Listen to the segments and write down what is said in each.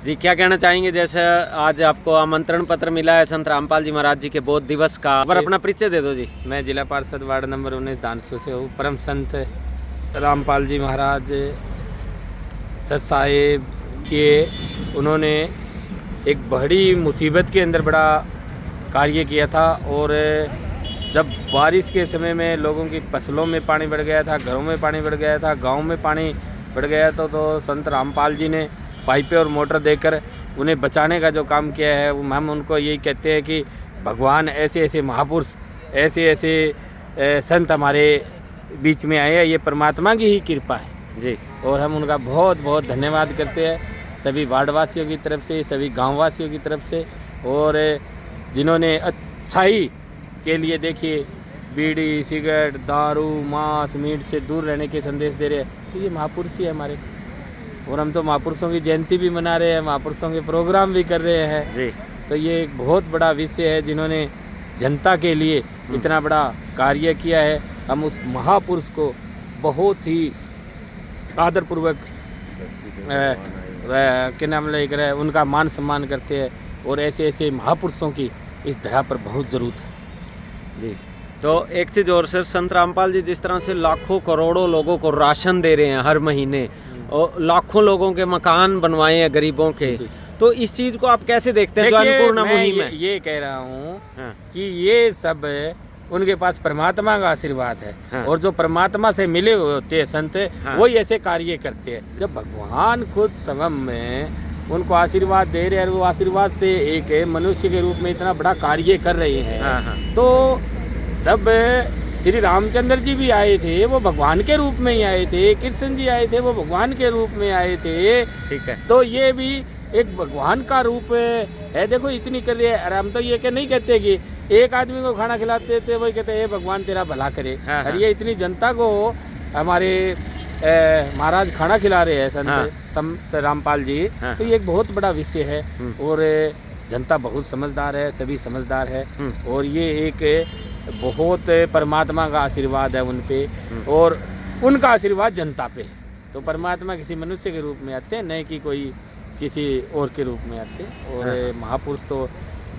जी, क्या कहना चाहेंगे, जैसे आज आपको आमंत्रण पत्र मिला है संत रामपाल जी महाराज जी के बोध दिवस का, पर अपना परिचय दे दो जी। मैं जिला पार्षद वार्ड नंबर 19 दानसू से हूँ। परम संत रामपाल जी महाराज सत साहेब के उन्होंने एक बड़ी मुसीबत के अंदर बड़ा कार्य किया था, और जब बारिश के समय में लोगों की फसलों में पानी बढ़ गया था, घरों में पानी बढ़ गया था, गांव में पानी बढ़ गया था, तो संत रामपाल जी ने पाइपें और मोटर देकर उन्हें बचाने का जो काम किया है, हम उनको यही कहते हैं कि भगवान ऐसे ऐसे महापुरुष, ऐसे ऐसे संत हमारे बीच में आए हैं, ये परमात्मा की ही कृपा है जी। और हम उनका बहुत बहुत धन्यवाद करते हैं सभी वार्डवासियों की तरफ से, सभी गांववासियों की तरफ से, और जिन्होंने अच्छाई के लिए देखिए बीड़ी, सिगरेट, दारू, मांस, मीट से दूर रहने के संदेश दे रहे हैं, तो ये महापुरुष ही है हमारे। और हम तो महापुरुषों की जयंती भी मना रहे हैं, महापुरुषों के प्रोग्राम भी कर रहे हैं जी। तो ये एक बहुत बड़ा विषय है, जिन्होंने जनता के लिए इतना बड़ा कार्य किया है। हम उस महापुरुष को बहुत ही आदरपूर्वक क्या नाम लेकर है उनका मान सम्मान करते हैं, और ऐसे ऐसे महापुरुषों की इस धरा पर बहुत ज़रूरत है जी। तो एक चीज़ और सर, संत रामपाल जी जिस तरह से लाखों करोड़ों लोगों को राशन दे रहे हैं हर महीने, और लाखों लोगों के मकान बनवाए हैं गरीबों के, तो इस चीज़ को आप कैसे देखते हैं जो अन्नपूर्णा मुहिम है? ये कह रहा हूँ कि ये सब उनके पास परमात्मा का आशीर्वाद है। हाँ। और जो परमात्मा से मिले हुए होते हैं संत, हाँ। वही ऐसे कार्य करते हैं। जब भगवान खुद स्वयं में उनको आशीर्वाद दे रहे हैं, वो आशीर्वाद से एक मनुष्य के रूप में इतना बड़ा कार्य कर रहे हैं। हाँ, हाँ। तो जब श्री रामचंद्र जी भी आए थे, वो भगवान के रूप में ही आए थे, कृष्ण जी आए थे, वो भगवान के रूप में आए थे। ठीक है। तो ये भी एक भगवान का रूप है। देखो इतनी कर रही है, हम तो ये नहीं कहते कि एक आदमी को खाना खिलाते थे वही कहते हैं भगवान तेरा भला करे। हाँ, और ये इतनी जनता को हमारे महाराज खाना खिला रहे हैं संत रामपाल जी। तो ये एक बहुत बड़ा विषय है, और जनता बहुत समझदार है, सभी समझदार है, और ये एक बहुत परमात्मा का आशीर्वाद है उन पे, और उनका आशीर्वाद जनता पे। तो परमात्मा किसी मनुष्य के रूप में आते हैं, नहीं कि कोई किसी और के रूप में आते हैं, और महापुरुष तो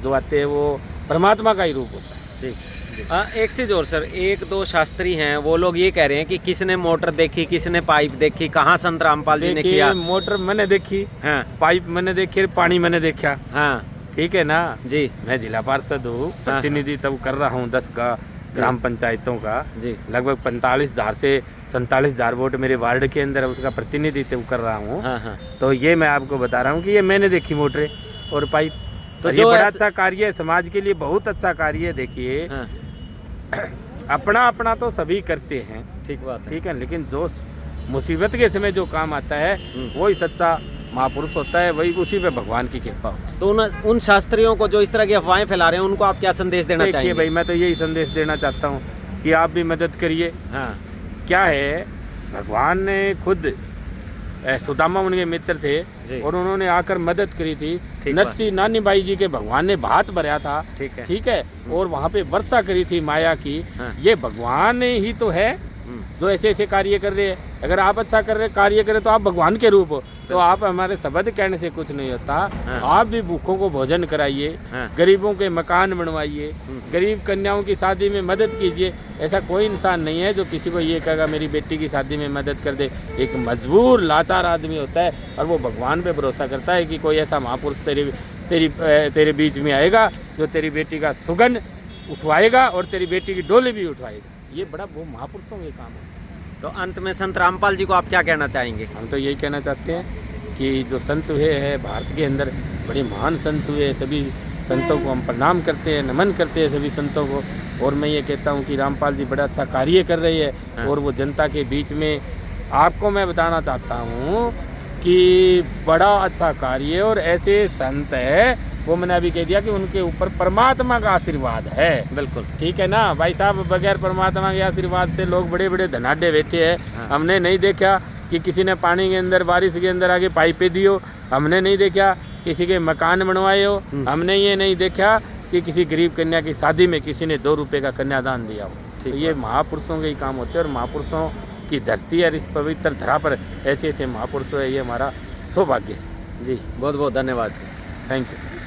जो आते हैं वो परमात्मा का ही रूप होता है। ठीक। एक चीज़ और सर, एक दो शास्त्री हैं, वो लोग ये कह रहे हैं कि किसने मोटर देखी, किसने पाइप देखी, कहाँ संत रामपाल जी ने किया? मोटर मैंने देखी, हाँ। पाइप मैंने देखी, पानी मैंने देखा। हाँ ठीक है ना जी। मैं जिला पार्षद हूँ, प्रतिनिधित्व कर रहा हूँ 10 का ग्राम पंचायतों का जी। लगभग 45,000 से 47,000 वोट मेरे वार्ड के अंदर है, उसका प्रतिनिधित्व कर रहा हूँ। हाँ। तो ये मैं आपको बता रहा हूँ कि ये मैंने देखी मोटरें और पाइप। तो ये बड़ा अच्छा कार्य है, समाज के लिए बहुत अच्छा कार्य है। देखिए अपना अपना तो सभी करते हैं, ठीक बात है, ठीक है, लेकिन जो मुसीबत के समय जो काम आता है वही सच्चा महापुरुष होता है, वही उसी पे भगवान की कृपा होती है। तो उन शास्त्रियों को जो इस तरह की अफवाहें फैला रहे हैं, उनको आप क्या संदेश देना चाहेंगे? भाई मैं तो यही संदेश देना चाहता हूँ कि आप भी मदद करिए। हाँ। क्या है, भगवान ने खुद सुदामा उनके मित्र थे और उन्होंने आकर मदद करी थी। नरसी नानी बाई जी के भगवान ने भात भरा था, ठीक है, और वहाँ पे वर्षा करी थी माया की। ये भगवान ही तो है जो ऐसे ऐसे कार्य कर रहे हैं। अगर आप अच्छा कर रहे कार्य करें तो आप भगवान के रूप हो। तो आप हमारे शब्द कहने से कुछ नहीं होता। आप भी भूखों को भोजन कराइए, गरीबों के मकान बनवाइए, गरीब कन्याओं की शादी में मदद कीजिए। ऐसा कोई इंसान नहीं है जो किसी को ये कहेगा मेरी बेटी की शादी में मदद कर दे। एक मजबूर लाचार आदमी होता है और वो भगवान पे भरोसा करता है कि कोई ऐसा महापुरुष तेरे बीच में आएगा जो तेरी बेटी का सुगन उठवाएगा और तेरी बेटी की डोली भी उठवाएगा। ये बड़ा वो महापुरुषों के काम है। तो अंत में संत रामपाल जी को आप क्या कहना चाहेंगे? हम तो यही कहना चाहते हैं कि जो संत हुए हैं भारत के अंदर, बड़े महान संत हुए, सभी संतों को हम प्रणाम करते हैं, नमन करते हैं सभी संतों को। और मैं ये कहता हूँ कि रामपाल जी बड़ा अच्छा कार्य कर रही है और वो जनता के बीच में, आपको मैं बताना चाहता हूँ कि बड़ा अच्छा कार्य, और ऐसे संत है वो मैंने अभी कह दिया कि उनके ऊपर परमात्मा का आशीर्वाद है। बिल्कुल ठीक है ना भाई साहब, बगैर परमात्मा के आशीर्वाद से लोग बड़े बड़े धनाढ्य बैठे हैं। हमने नहीं देखा कि किसी ने पानी के अंदर, बारिश के अंदर आके पाइपें दी हो, हमने नहीं देखा किसी के मकान बनवाए हो, हमने ये नहीं देखा कि किसी गरीब कन्या की शादी में किसी ने 2 रुपये का कन्यादान दिया हो। तो ये महापुरुषों के ही काम होते हैं, और महापुरुषों की धरती है, इस पवित्र धरा पर ऐसे ऐसे महापुरुष है, ये हमारा सौभाग्य है। जी बहुत बहुत धन्यवाद जी। Thank you.